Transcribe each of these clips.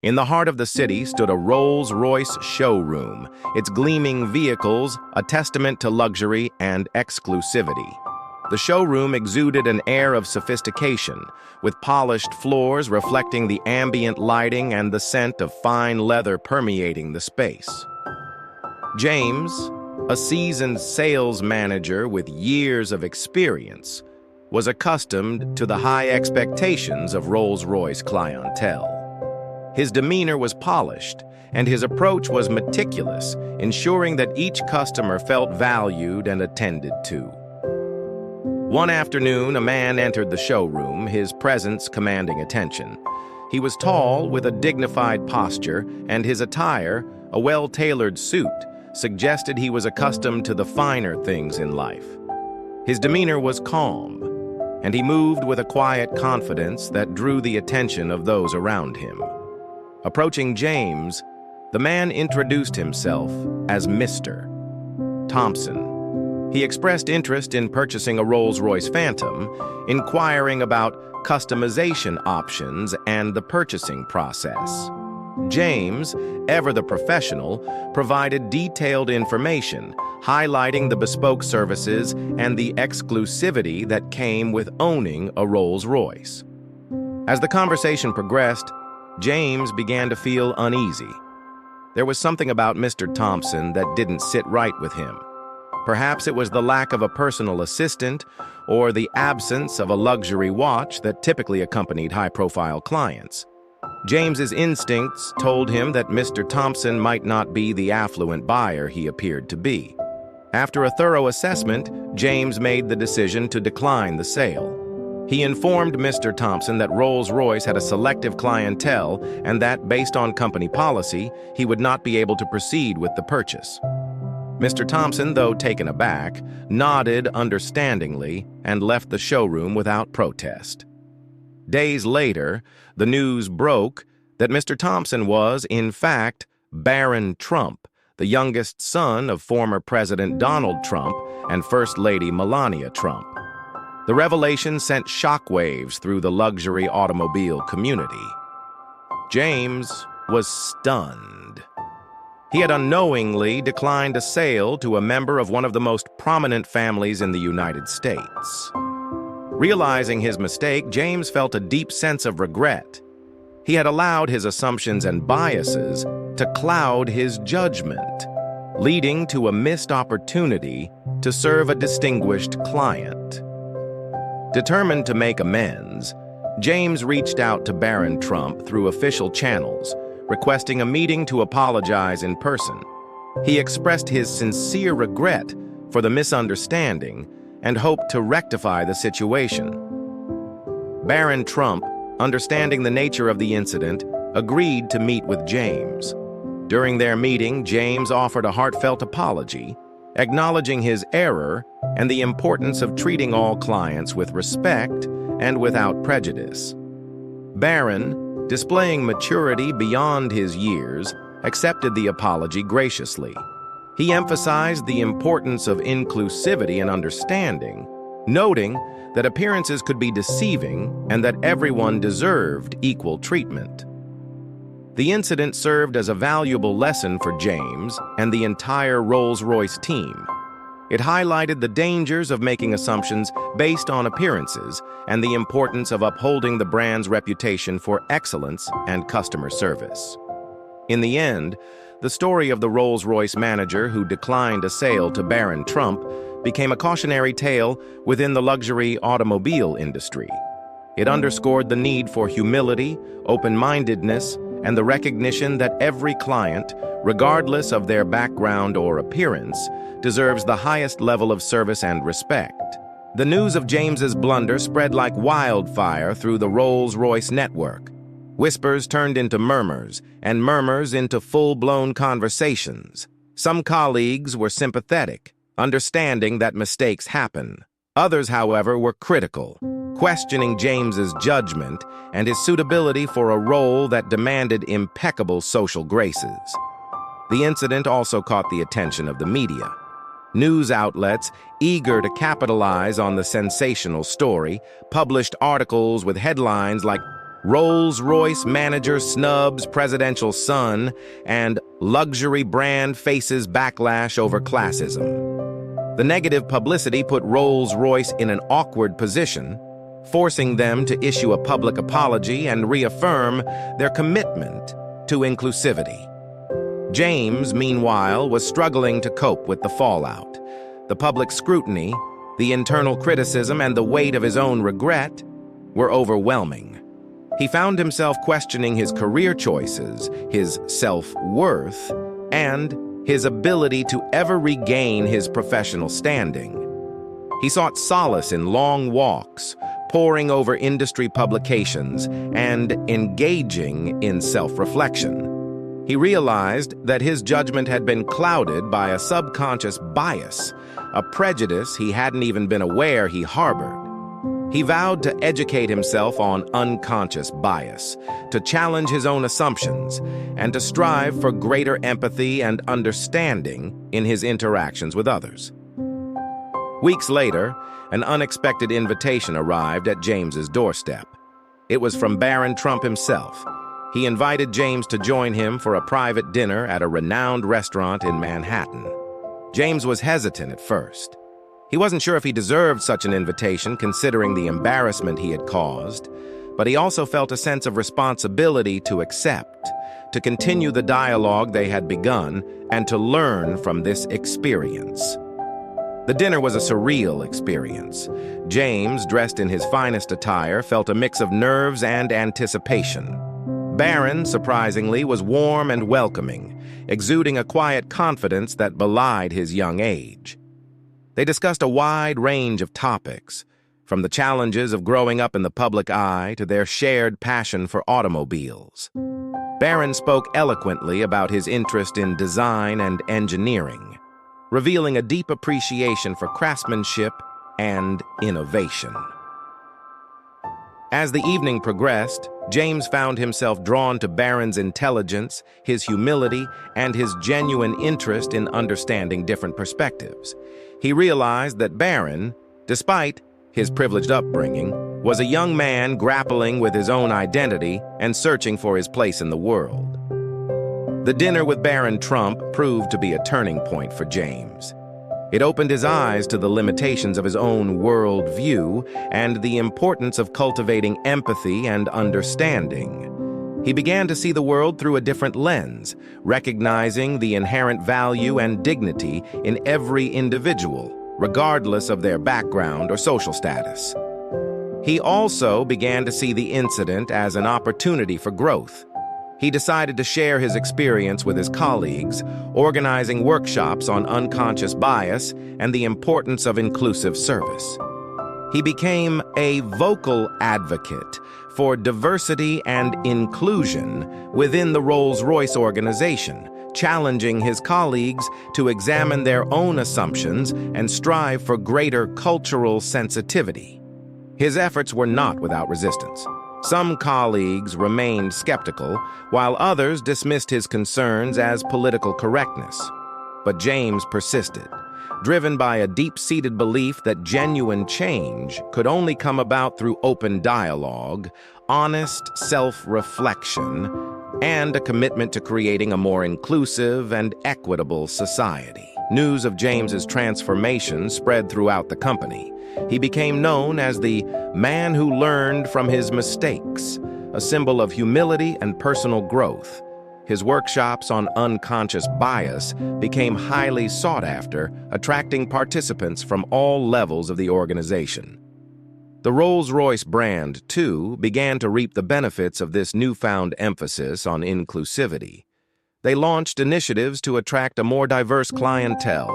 In the heart of the city stood a Rolls-Royce showroom, its gleaming vehicles a testament to luxury and exclusivity. The showroom exuded an air of sophistication, with polished floors reflecting the ambient lighting and the scent of fine leather permeating the space. James, a seasoned sales manager with years of experience, was accustomed to the high expectations of Rolls-Royce clientele. His demeanor was polished, and his approach was meticulous, ensuring that each customer felt valued and attended to. One afternoon, a man entered the showroom, his presence commanding attention. He was tall, with a dignified posture, and his attire, a well-tailored suit, suggested he was accustomed to the finer things in life. His demeanor was calm, and he moved with a quiet confidence that drew the attention of those around him. Approaching James, the man introduced himself as Mr. Thompson. He expressed interest in purchasing a Rolls-Royce Phantom, inquiring about customization options and the purchasing process. James, ever the professional, provided detailed information, highlighting the bespoke services and the exclusivity that came with owning a Rolls-Royce. As the conversation progressed, James began to feel uneasy. There was something about Mr. Thompson that didn't sit right with him. Perhaps it was the lack of a personal assistant or the absence of a luxury watch that typically accompanied high-profile clients. James's instincts told him that Mr. Thompson might not be the affluent buyer he appeared to be. After a thorough assessment, James made the decision to decline the sale. He informed Mr. Thompson that Rolls-Royce had a selective clientele and that, based on company policy, he would not be able to proceed with the purchase. Mr. Thompson, though taken aback, nodded understandingly and left the showroom without protest. Days later, the news broke that Mr. Thompson was, in fact, Barron Trump, the youngest son of former President Donald Trump and First Lady Melania Trump. The revelation sent shockwaves through the luxury automobile community. James was stunned. He had unknowingly declined a sale to a member of one of the most prominent families in the United States. Realizing his mistake, James felt a deep sense of regret. He had allowed his assumptions and biases to cloud his judgment, leading to a missed opportunity to serve a distinguished client. Determined to make amends, James reached out to Barron Trump through official channels, requesting a meeting to apologize in person. He expressed his sincere regret for the misunderstanding and hoped to rectify the situation. Barron Trump, understanding the nature of the incident, agreed to meet with James. During their meeting, James offered a heartfelt apology, acknowledging his error and the importance of treating all clients with respect and without prejudice. Barron, displaying maturity beyond his years, accepted the apology graciously. He emphasized the importance of inclusivity and understanding, noting that appearances could be deceiving and that everyone deserved equal treatment. The incident served as a valuable lesson for James and the entire Rolls-Royce team. It highlighted the dangers of making assumptions based on appearances and the importance of upholding the brand's reputation for excellence and customer service. In the end, the story of the Rolls-Royce manager who declined a sale to Barron Trump became a cautionary tale within the luxury automobile industry. It underscored the need for humility, open-mindedness, and the recognition that every client, regardless of their background or appearance, deserves the highest level of service and respect. The news of James's blunder spread like wildfire through the Rolls-Royce network. Whispers turned into murmurs, and murmurs into full-blown conversations. Some colleagues were sympathetic, understanding that mistakes happen. Others, however, were critical, questioning James's judgment and his suitability for a role that demanded impeccable social graces. The incident also caught the attention of the media. News outlets, eager to capitalize on the sensational story, published articles with headlines like, Rolls-Royce manager snubs presidential son, and luxury brand faces backlash over classism. The negative publicity put Rolls-Royce in an awkward position, forcing them to issue a public apology and reaffirm their commitment to inclusivity. James, meanwhile, was struggling to cope with the fallout. The public scrutiny, the internal criticism, and the weight of his own regret were overwhelming. He found himself questioning his career choices, his self-worth, and his ability to ever regain his professional standing. He sought solace in long walks, poring over industry publications, and engaging in self-reflection. He realized that his judgment had been clouded by a subconscious bias, a prejudice he hadn't even been aware he harbored. He vowed to educate himself on unconscious bias, to challenge his own assumptions, and to strive for greater empathy and understanding in his interactions with others. Weeks later, an unexpected invitation arrived at James's doorstep. It was from Barron Trump himself. He invited James to join him for a private dinner at a renowned restaurant in Manhattan. James was hesitant at first. He wasn't sure if he deserved such an invitation considering the embarrassment he had caused, but he also felt a sense of responsibility to accept, to continue the dialogue they had begun, and to learn from this experience. The dinner was a surreal experience. James, dressed in his finest attire, felt a mix of nerves and anticipation. Barron, surprisingly, was warm and welcoming, exuding a quiet confidence that belied his young age. They discussed a wide range of topics, from the challenges of growing up in the public eye to their shared passion for automobiles. Barron spoke eloquently about his interest in design and engineering, revealing a deep appreciation for craftsmanship and innovation. As the evening progressed, James found himself drawn to Barron's intelligence, his humility, and his genuine interest in understanding different perspectives. He realized that Barron, despite his privileged upbringing, was a young man grappling with his own identity and searching for his place in the world. The dinner with Barron Trump proved to be a turning point for James. It opened his eyes to the limitations of his own worldview and the importance of cultivating empathy and understanding. He began to see the world through a different lens, recognizing the inherent value and dignity in every individual, regardless of their background or social status. He also began to see the incident as an opportunity for growth. He decided to share his experience with his colleagues, organizing workshops on unconscious bias and the importance of inclusive service. He became a vocal advocate for diversity and inclusion within the Rolls-Royce organization, challenging his colleagues to examine their own assumptions and strive for greater cultural sensitivity. His efforts were not without resistance. Some colleagues remained skeptical, while others dismissed his concerns as political correctness. But James persisted, driven by a deep-seated belief that genuine change could only come about through open dialogue, honest self-reflection, and a commitment to creating a more inclusive and equitable society. News of James's transformation spread throughout the company. He became known as the man who learned from his mistakes, a symbol of humility and personal growth. His workshops on unconscious bias became highly sought after, attracting participants from all levels of the organization. The Rolls-Royce brand, too, began to reap the benefits of this newfound emphasis on inclusivity. They launched initiatives to attract a more diverse clientele,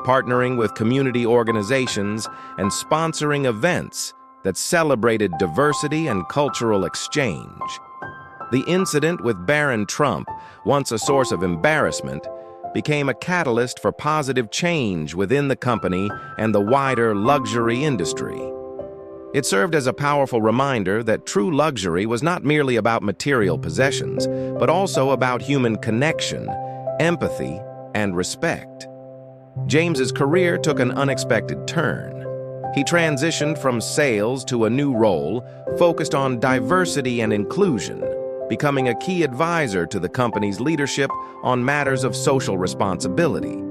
partnering with community organizations and sponsoring events that celebrated diversity and cultural exchange. The incident with Barron Trump, once a source of embarrassment, became a catalyst for positive change within the company and the wider luxury industry. It served as a powerful reminder that true luxury was not merely about material possessions, but also about human connection, empathy, and respect. James's career took an unexpected turn. He transitioned from sales to a new role focused on diversity and inclusion, becoming a key advisor to the company's leadership on matters of social responsibility.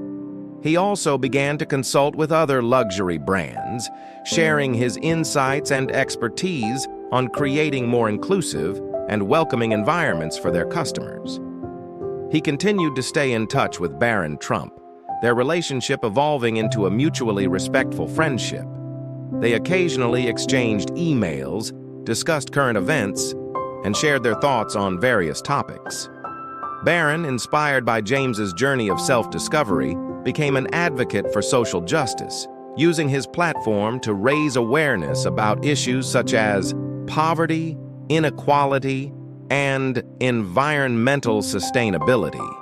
He also began to consult with other luxury brands, sharing his insights and expertise on creating more inclusive and welcoming environments for their customers. He continued to stay in touch with Barron Trump, their relationship evolving into a mutually respectful friendship. They occasionally exchanged emails, discussed current events, and shared their thoughts on various topics. Barron, inspired by James's journey of self-discovery, became an advocate for social justice, using his platform to raise awareness about issues such as poverty, inequality, and environmental sustainability.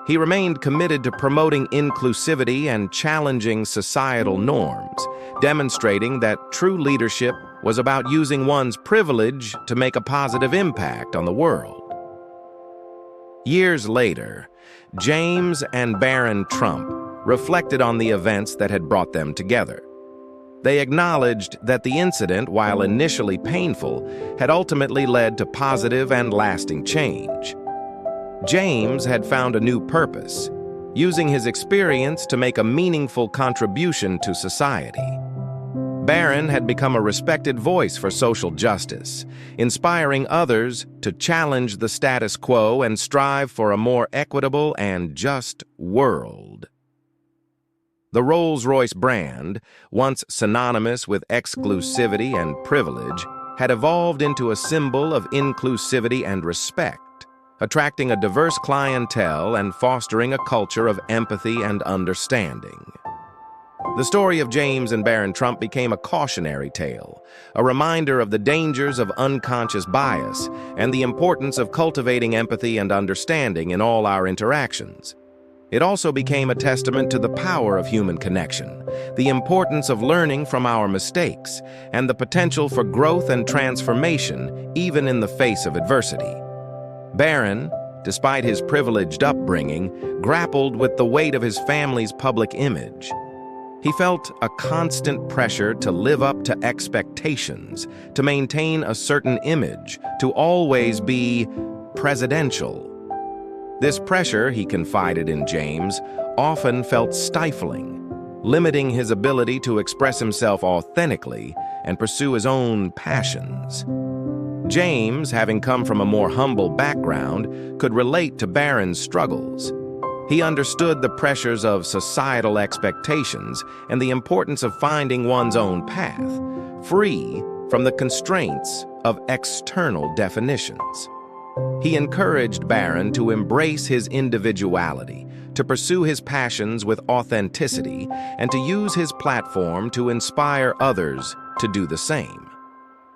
He remained committed to promoting inclusivity and challenging societal norms, demonstrating that true leadership was about using one's privilege to make a positive impact on the world. Years later, James and Barron Trump reflected on the events that had brought them together. They acknowledged that the incident, while initially painful, had ultimately led to positive and lasting change. James had found a new purpose, using his experience to make a meaningful contribution to society. Barron had become a respected voice for social justice, inspiring others to challenge the status quo and strive for a more equitable and just world. The Rolls-Royce brand, once synonymous with exclusivity and privilege, had evolved into a symbol of inclusivity and respect, attracting a diverse clientele and fostering a culture of empathy and understanding. The story of James and Barron Trump became a cautionary tale, a reminder of the dangers of unconscious bias and the importance of cultivating empathy and understanding in all our interactions. It also became a testament to the power of human connection, the importance of learning from our mistakes, and the potential for growth and transformation even in the face of adversity. Barron, despite his privileged upbringing, grappled with the weight of his family's public image. He felt a constant pressure to live up to expectations, to maintain a certain image, to always be presidential. This pressure, he confided in James, often felt stifling, limiting his ability to express himself authentically and pursue his own passions. James, having come from a more humble background, could relate to Barron's struggles. He understood the pressures of societal expectations and the importance of finding one's own path, free from the constraints of external definitions. He encouraged Barron to embrace his individuality, to pursue his passions with authenticity, and to use his platform to inspire others to do the same.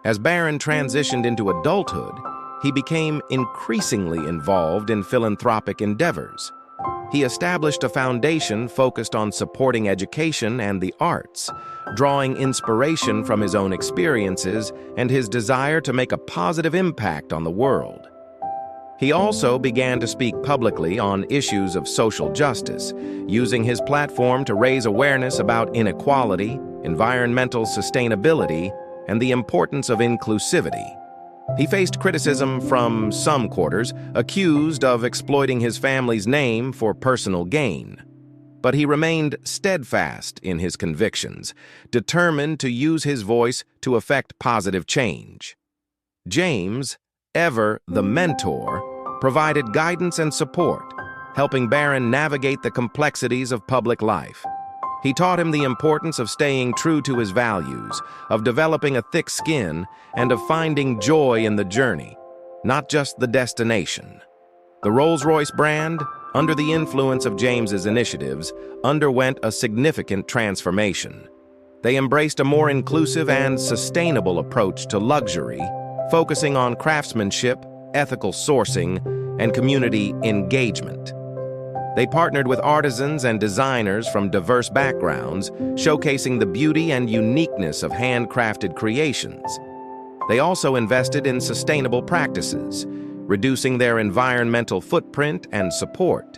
As Barron transitioned into adulthood, he became increasingly involved in philanthropic endeavors. He established a foundation focused on supporting education and the arts, drawing inspiration from his own experiences and his desire to make a positive impact on the world. He also began to speak publicly on issues of social justice, using his platform to raise awareness about inequality, environmental sustainability, and the importance of inclusivity. He faced criticism from some quarters, accused of exploiting his family's name for personal gain. But he remained steadfast in his convictions, determined to use his voice to effect positive change. James, ever the mentor, provided guidance and support, helping Barron navigate the complexities of public life. He taught him the importance of staying true to his values, of developing a thick skin, and of finding joy in the journey, not just the destination. The Rolls-Royce brand, under the influence of James's initiatives, underwent a significant transformation. They embraced a more inclusive and sustainable approach to luxury, focusing on craftsmanship, ethical sourcing, and community engagement. They partnered with artisans and designers from diverse backgrounds, showcasing the beauty and uniqueness of handcrafted creations. They also invested in sustainable practices, reducing their environmental footprint and support